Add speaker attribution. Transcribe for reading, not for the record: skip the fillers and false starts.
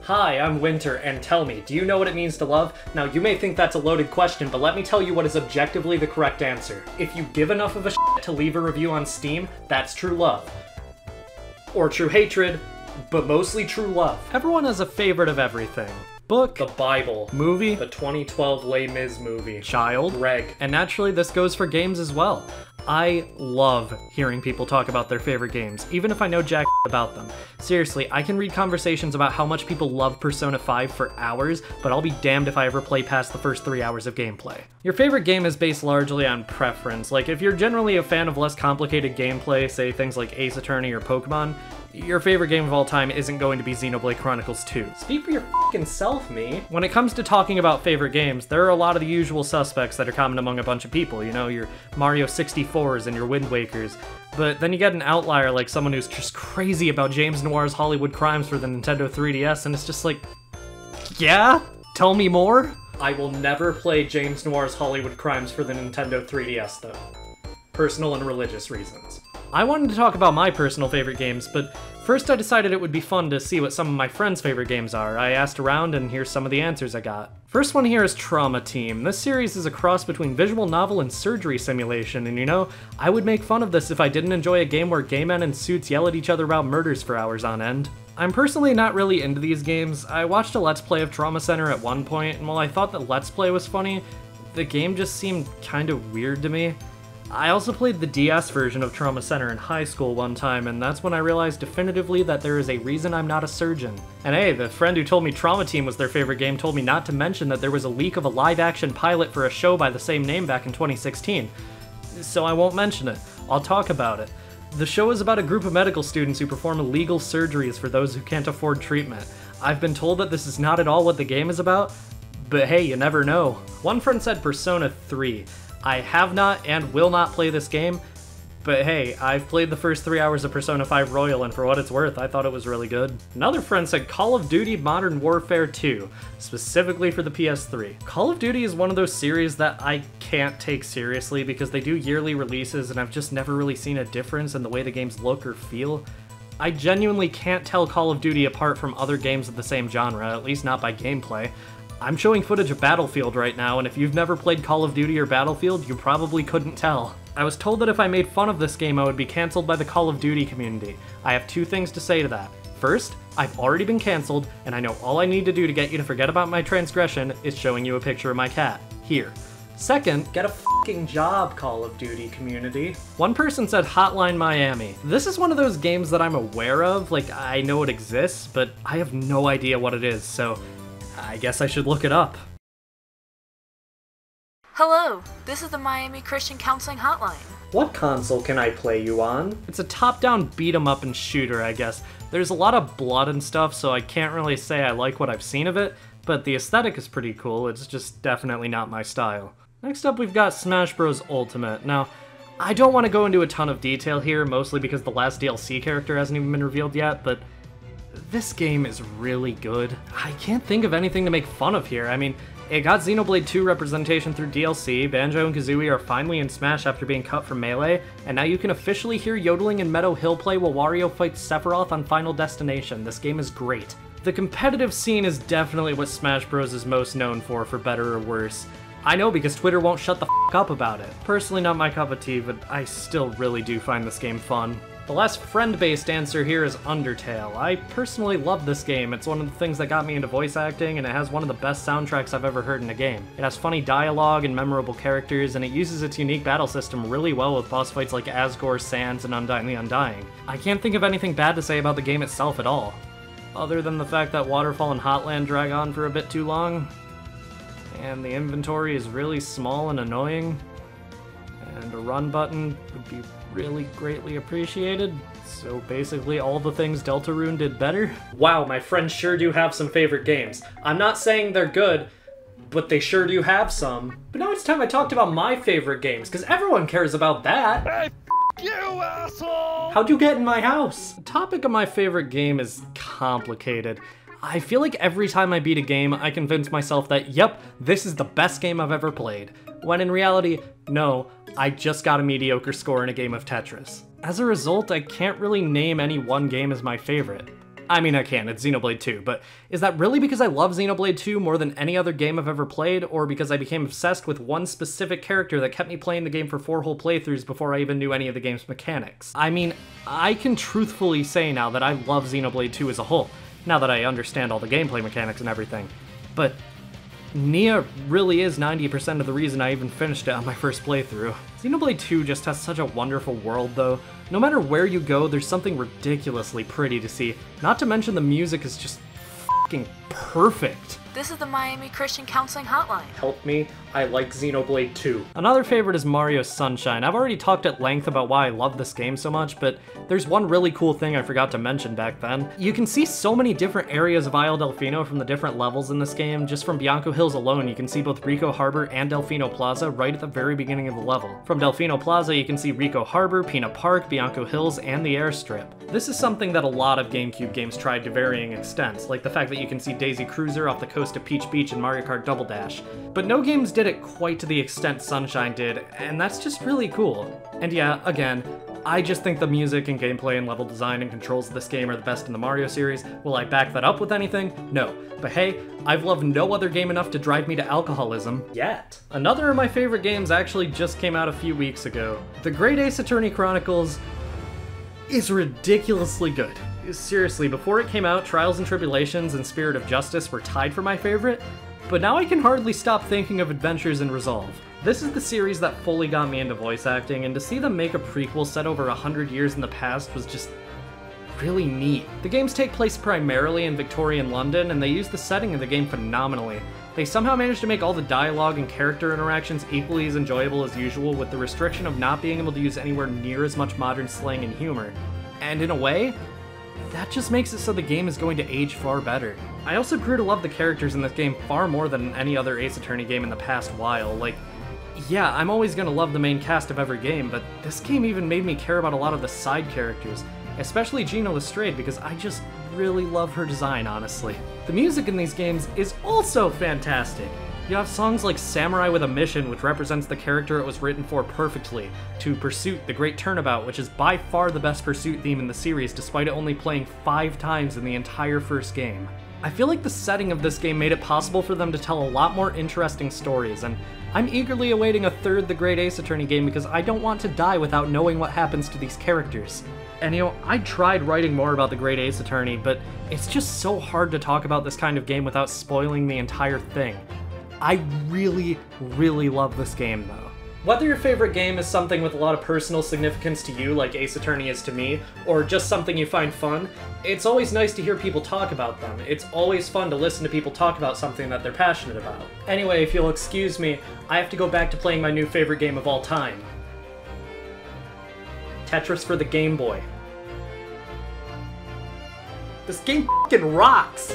Speaker 1: Hi, I'm Winter, and tell me, do you know what it means to love? Now, you may think that's a loaded question, but let me tell you what is objectively the correct answer. If you give enough of a shit to leave a review on Steam, that's true love. Or true hatred, but mostly true love. Everyone has a favorite of everything. Book, the Bible, movie, the 2012 Les Mis movie, child, Greg, and naturally this goes for games as well. I love hearing people talk about their favorite games, even if I know jack about them. Seriously, I can read conversations about how much people love Persona 5 for hours, but I'll be damned if I ever play past the first 3 hours of gameplay. Your favorite game is based largely on preference. Like, if you're generally a fan of less complicated gameplay, say things like Ace Attorney or Pokemon, your favorite game of all time isn't going to be Xenoblade Chronicles 2. Speak for your f***ing self, me. When it comes to talking about favorite games, there are a lot of the usual suspects that are common among a bunch of people, you know, your Mario 64s and your Wind Wakers. But then you get an outlier like someone who's just crazy about James Noir's Hollywood Crimes for the Nintendo 3DS, and it's just like, yeah? Tell me more? I will never play James Noir's Hollywood Crimes for the Nintendo 3DS, though. Personal and religious reasons. I wanted to talk about my personal favorite games, but first I decided it would be fun to see what some of my friends' favorite games are. I asked around, and here's some of the answers I got. First one here is Trauma Team. This series is a cross between visual novel and surgery simulation, and you know, I would make fun of this if I didn't enjoy a game where gay men in suits yell at each other about murders for hours on end. I'm personally not really into these games. I watched a Let's Play of Trauma Center at one point, and while I thought that Let's Play was funny, the game just seemed kind of weird to me. I also played the DS version of Trauma Center in high school one time, and that's when I realized definitively that there is a reason I'm not a surgeon. And hey, the friend who told me Trauma Team was their favorite game told me not to mention that there was a leak of a live-action pilot for a show by the same name back in 2016. So I won't mention it. I'll talk about it. The show is about a group of medical students who perform illegal surgeries for those who can't afford treatment. I've been told that this is not at all what the game is about, but hey, you never know. One friend said Persona 3. I have not and will not play this game, but hey, I've played the first 3 hours of Persona 5 Royal, and for what it's worth, I thought it was really good. Another friend said Call of Duty Modern Warfare 2, specifically for the PS3. Call of Duty is one of those series that I can't take seriously because they do yearly releases, and I've just never really seen a difference in the way the games look or feel. I genuinely can't tell Call of Duty apart from other games of the same genre, at least not by gameplay. I'm showing footage of Battlefield right now, and if you've never played Call of Duty or Battlefield, you probably couldn't tell. I was told that if I made fun of this game, I would be cancelled by the Call of Duty community. I have two things to say to that. First, I've already been cancelled, and I know all I need to do to get you to forget about my transgression is showing you a picture of my cat. Here. Second, get a f***ing job, Call of Duty community. One person said Hotline Miami. This is one of those games that I'm aware of, like I know it exists, but I have no idea what it is, so I guess I should look it up.
Speaker 2: Hello, this is the Miami Christian Counseling Hotline.
Speaker 1: What console can I play you on? It's a top-down beat-em-up and shooter, I guess. There's a lot of blood and stuff, so I can't really say I like what I've seen of it, but the aesthetic is pretty cool. It's just definitely not my style. Next up, we've got Smash Bros. Ultimate. Now, I don't want to go into a ton of detail here, mostly because the last DLC character hasn't even been revealed yet, but this game is really good. I can't think of anything to make fun of here. I mean, it got Xenoblade 2 representation through DLC, Banjo and Kazooie are finally in Smash after being cut from Melee, and now you can officially hear yodeling in Meadow Hill play while Wario fights Sephiroth on Final Destination. This game is great. The competitive scene is definitely what Smash Bros. Is most known for better or worse. I know because Twitter won't shut the f*** up about it. Personally not my cup of tea, but I still really do find this game fun. The last friend-based answer here is Undertale. I personally love this game. It's one of the things that got me into voice acting, and it has one of the best soundtracks I've ever heard in a game. It has funny dialogue and memorable characters, and it uses its unique battle system really well with boss fights like Asgore, Sans, and Undying the Undying. I can't think of anything bad to say about the game itself at all, other than the fact that Waterfall and Hotland drag on for a bit too long, and the inventory is really small and annoying, and a run button would be really greatly appreciated. So basically all the things Deltarune did better. Wow, my friends sure do have some favorite games. I'm not saying they're good, but they sure do have some. But now it's time I talked about my favorite games, because everyone cares about that. Hey, you asshole! How'd you get in my house? The topic of my favorite game is complicated. I feel like every time I beat a game, I convince myself that, yep, this is the best game I've ever played. when in reality, no, I just got a mediocre score in a game of Tetris. As a result, I can't really name any one game as my favorite. I mean, I can, it's Xenoblade 2, but is that really because I love Xenoblade 2 more than any other game I've ever played, or because I became obsessed with one specific character that kept me playing the game for 4 whole playthroughs before I even knew any of the game's mechanics? I mean, I can truthfully say now that I love Xenoblade 2 as a whole, now that I understand all the gameplay mechanics and everything. But Nia really is 90% of the reason I even finished it on my first playthrough. Xenoblade 2 just has such a wonderful world though. No matter where you go, there's something ridiculously pretty to see. Not to mention the music is just f***ing perfect.
Speaker 2: This is the Miami Christian Counseling Hotline.
Speaker 1: Help me, I like Xenoblade 2. Another favorite is Mario Sunshine. I've already talked at length about why I love this game so much, but there's one really cool thing I forgot to mention back then. You can see so many different areas of Isle Delfino from the different levels in this game. Just from Bianco Hills alone, you can see both Rico Harbor and Delfino Plaza right at the very beginning of the level. From Delfino Plaza, you can see Rico Harbor, Pinna Park, Bianco Hills, and the airstrip. This is something that a lot of GameCube games tried to varying extents, like the fact that you can see Daisy Cruiser off the coast of Peach Beach in Mario Kart Double Dash. But no games did it quite to the extent Sunshine did, and that's just really cool. And yeah, again, I just think the music and gameplay and level design and controls of this game are the best in the Mario series. Will I back that up with anything? No. But hey, I've loved no other game enough to drive me to alcoholism yet. Another of my favorite games actually just came out a few weeks ago. The Great Ace Attorney Chronicles is ridiculously good. Seriously, before it came out, Trials and Tribulations and Spirit of Justice were tied for my favorite, but now I can hardly stop thinking of Adventures in Resolve. This is the series that fully got me into voice acting, and to see them make a prequel set over 100 years in the past was just really neat. The games take place primarily in Victorian London, and they use the setting of the game phenomenally. They somehow managed to make all the dialogue and character interactions equally as enjoyable as usual, with the restriction of not being able to use anywhere near as much modern slang and humor. And in a way, that just makes it so the game is going to age far better. I also grew to love the characters in this game far more than any other Ace Attorney game in the past while. Like, yeah, I'm always gonna love the main cast of every game, but this game even made me care about a lot of the side characters, especially Gina Lestrade, because I just really love her design, honestly. The music in these games is also fantastic. You have songs like Samurai with a Mission, which represents the character it was written for perfectly, to Pursuit, the Great Turnabout, which is by far the best Pursuit theme in the series, despite it only playing 5 times in the entire first game. I feel like the setting of this game made it possible for them to tell a lot more interesting stories, and I'm eagerly awaiting a third The Great Ace Attorney game because I don't want to die without knowing what happens to these characters. And you know, I tried writing more about The Great Ace Attorney, but it's just so hard to talk about this kind of game without spoiling the entire thing. I really, really love this game though. Whether your favorite game is something with a lot of personal significance to you, like Ace Attorney is to me, or just something you find fun, it's always nice to hear people talk about them. It's always fun to listen to people talk about something that they're passionate about. Anyway, if you'll excuse me, I have to go back to playing my new favorite game of all time. Tetris for the Game Boy. This game f***ing rocks!